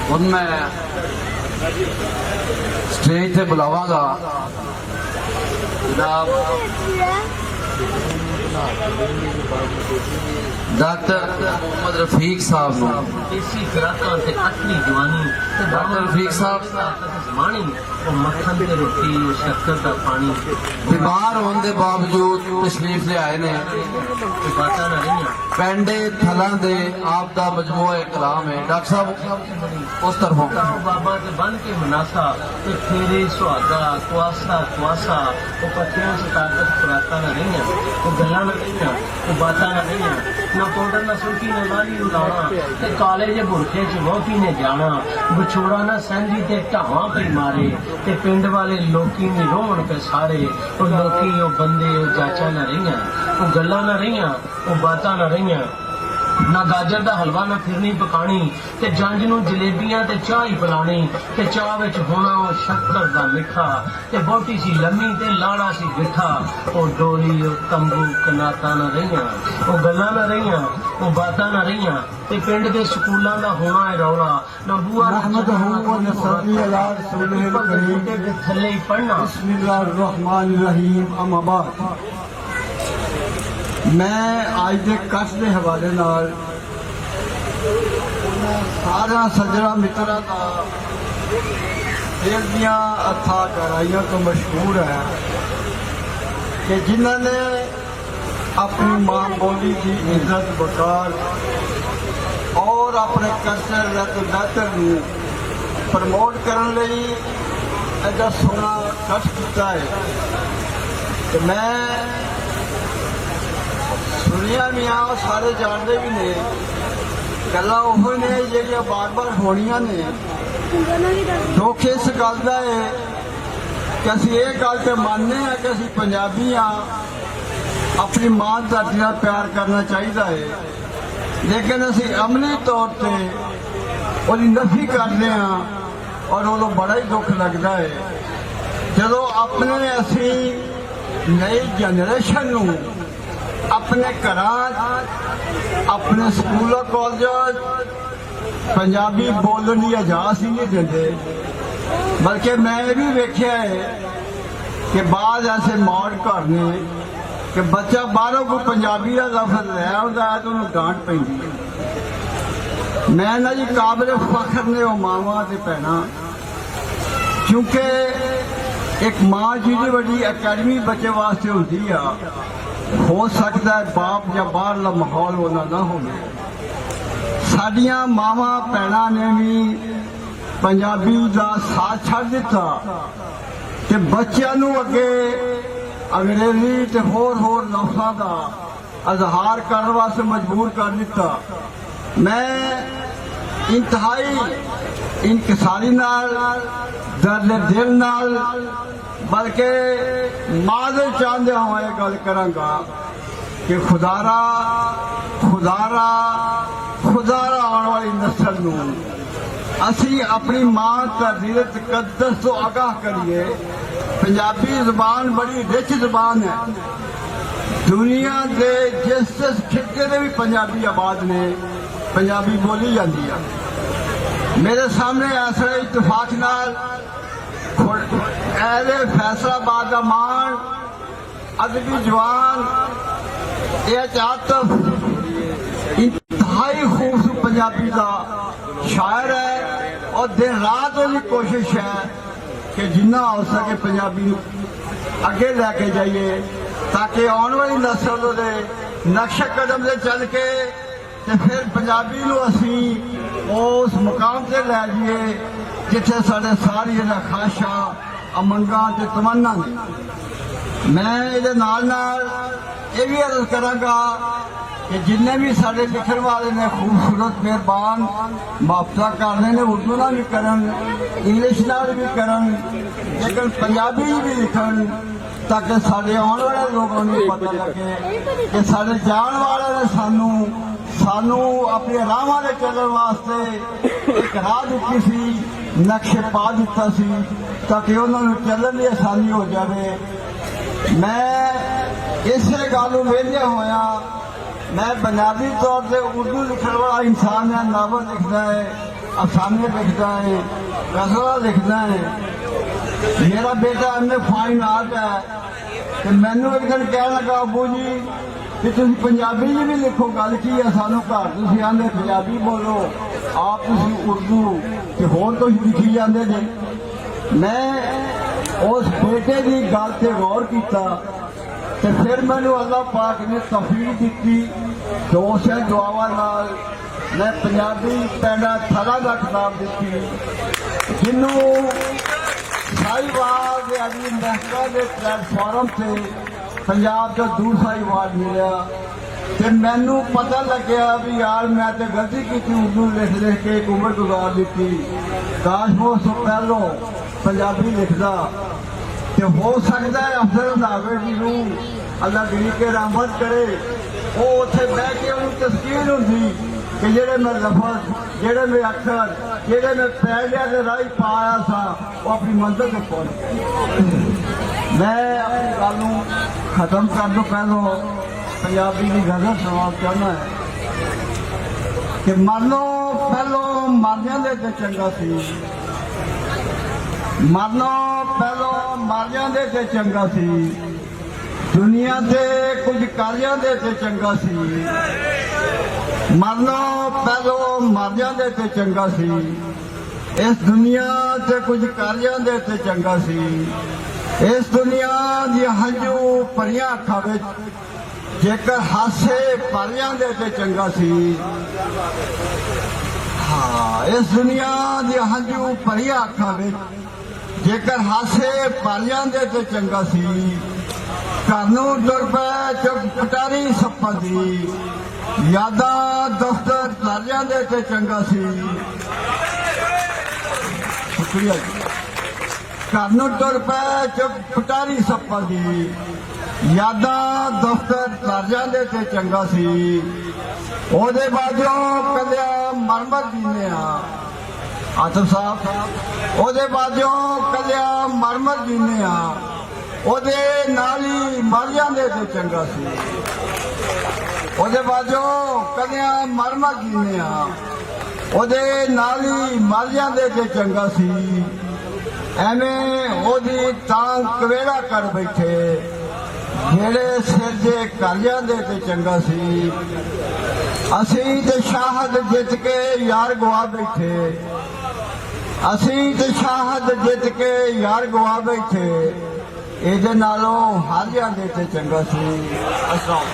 ਹੁਣ मैं स्टेज से बुलावांगा जनाब डॉक्टर मोहम्मद रफीक साहब नूं। देसी खुराकां ते असली जवानी ते डॉक्टर रफीक साहब जमानी और मक्खन ते रोटी शक्कर दा पानी बीमार होने के बावजूद तशरीफ ले आए ने। ते बातां ना रहियां पेंडे थलां दे आप दा मजमूआ कलाम है। डॉक्टर साहब उस तरफों बाबा ते बन के मनासा ते फेरे सुहागा कुआसा कुआसा वो पत्तियों से ताकत खुराकां ना रहियां वो गल्लां ना रहियां वो बातां ना रहियां ना पाउडर ना सुल्की ना लाली उलाना ते काले जे बुरखे च वोटी ने जाना विछोड़ा ना सैंदी ते ढावां पई मारे ते पिंड वाले लोकी ने रोहन पे सारे वो लोकी वो बंदे वो जाचा ना रहियां वो गल्लां ना रहियां वो बातां ना रहियां ना गाजर दा हलवा ना फिरनी पकानी ते जंज नूं जलेबियां ते चाह ही पिलानी ते चाह विच होना ओ शक्कर दा मिठा ते बोटी सी लम्मी ते लाड़ा सी गिठा ओ डोली ओ तंबू कनाता ना रहियां ओ गल्लां ना रहियां ओ बातां ना रहियां ते पिंड दे स्कूलां दा होना है रौला ना बुआ नहमदहु व नसल्ली अला रसूलिल करीम ते थल्ले ही पढ़ना बिस्मिल्लाहिर्रहमानिर्रहीम अम्मा बाद। मैं आज के कश के हवाले नाल सारा सज्जणा मित्रा का दिल दियां अथा गहराइयों तो मशहूर है कि जिन्होंने अपनी मां बोली की इज्जत वकार और अपने कल्चर लैतर प्रमोट करने लई ऐसा सोना कश किया है। तो मैं सुनिया भी हाँ सारे जानते भी ने गल्लां ओहो ने जिहड़ियां बार बार होनियां ने। दुख इस गल का है कि असीं ये गल तो मानते हैं कि असीं पंजाबी हाँ अपनी मां धरती नाल प्यार करना चाहिए है लेकिन असीं अमली तौर पर उसकी नफी करते हैं और उदों बड़ा ही दुख लगता है जदों अपने असीं नई जनरेशन नूं अपने घर अपने स्कूलों कॉलेज पंजाबी बोलने की इजाजत ही नहीं देते। बल्कि मैं ये भी वेख्या है कि बाद ऐसे मॉड घर ने कि बच्चा बाहरों को पंजाबी का लफ्ज लै आता है तो उन्हें डांट पैंदी है। मैं ना जी काबिल फखर ने वो मावां ते भैणां क्योंकि एक मां जिहड़ी बड़ी अकैडमी बच्चे वास्ते होती है हो सकता है बाप या बाहरला माहौल होना ना हो। साडियां मावां भैणां ने भी पंजाबी का साथ छड़ दिता ते बच्चों नूं अगे अंग्रेजी ते होर लफ्ज़ां का इजहार करने वास्ते मजबूर कर दिता। मैं इंतहाई इनकिसारी नाल दर्द दिल नाल बल्कि मादे चाहते हुए गल करांगा कि खुदारा आने वाली नस्ल नूं असी अपनी मां धरती दे तकद्दस तो आगाह करिए। पंजाबी जबान बड़ी रिच जबान है। दुनिया के जिस खिते में भी पंजाबी आबाद ने पंजाबी बोली जाती है। मेरे सामने ऐसा इतफाक नाल फैसलाबाद का मान अदबी जवान आतफ इंतहाई खूबसूरत पंजाबी का शायर है और दिन रात उसकी कोशिश है कि जिन्ना हो सके पंजाबी अगे लैके जाइए ताकि आने वाली नस्ल के नक्शे कदम से चल के ते फिर पंजाबी नूं असीं उस मुकाम से लै जाइए जिथे साढ़े सारी ख्वाहिशां अमंगा ते तमन्ना ने। मैं ये ये भी अर्ज करांगा कि जिन्ने भी साढ़े लिखण वाले ने खूबसूरत मेहरबान मुआवजा करने ने उर्दू ना भी करन इंग्लिश नाल भी करन लेकिन पंजाबी भी लिखन ताकि साढ़े आने वाले लोगों को पता लगे कि साढ़े जान वाले ने सानू अपने राहां दे चलण वास्ते एक राह दित्ती सी नक्शे पा दिता सी ताकि उन्होंने चलने की आसानी हो जाए। मैं इसे गल वेलिया होया मैं बुनियादी तौर पर उर्दू लिखने वाला इंसान है नावल लिखना है अफसाने लिखता है, गजला लिखता है। मेरा बेटा एमए फाइन आर्ट है कि मैनू एक दिन कह लगा अबू जी कि तुम पंजाबी जी भी लिखो, गल की है सानू घर तुसीं आंदे पंजाबी बोलो, आप तुसीं उर्दू ते होर कुछ लिखी जांदे जे। मैं उस बेटे की गल से गौर किया ते फिर मैनू अल्लाह पाक ने तौफीक दी तो उस दुआवां नाल मैं पंजाबी पैड़ा थला दा किताब दी जिन्हों साहिवाल के अभी महका के प्लेटफॉर्म से पंजाब का दूसरा अवार्ड मिला। ते मैनू पता लग्या भी यार मैं तो गलती की उर्दू लिख लिख के एक उम्र गुजार दी, काश वो उस तो पहलों पंजाबी लिखदा। ते हो सकता है अफसर रंधावे जी नूं अल्लाह गरीब के रहमत करे, वो उत्थे बह के उन्हें तस्कीर होंदी कि जेड़े मैं लफज, जेड़े मैं अक्षर, जेड़े मैं पहलिया के राही पाया सा वो अपनी मंजिल तक पहुंच। मैं अपनी गल नूं खत्म कर दो पहलों पंजाबी की गजल सुना चाहना है कि मरनो पहलो मर जांदे ते चंगा सी, मरनो पहलो मर जांदे ते चंगा सी, दुनिया ते कुछ कर जांदे ते चंगा सी। मरनो पहलो मर जांदे ते चंगा सी, इस दुनिया ते कुछ कर जांदे ते चंगा सी। इस दुनिया दी हंझू भरियां अखां विच जेकर हासे भर जांदे ते चंगा सी। हाँ, इस दुनिया दी हंझू भरियां अखां विच जेकर हासे भर जांदे ते चंगा सी। घर नूं तुर पै चुप पटारी सप्पां दी, यादां दफ्तर तर जांदे ते चंगा सी। शुक्रिया जी। घर नूं तुर पै चुप पटारी सप्पां दी, यादां दफ्तर तर जांदे ते चंगा सी। ओहदे बाजों कलिया मरमर जीने आतफ साहब, ओहदे बाजों कलिया मरमर जीने ओहदे नाल ही मर जांदे ते चंगा सी। ओहदे बाजों कलिया मरमर जीने ओहदे नाल ही मर जांदे ते चंगा सी। एवें ओहदी तां कवेड़ा कर बैठे जेड़े सिर जे कर जांदे ते चंगा सी। असीं ते शाहद जित के यार गवा बैठे, असीं ते शाहद जित के यार गवा बैठे, इहदे नालों हार जांदे ते चंगा सी। अस्सलाम।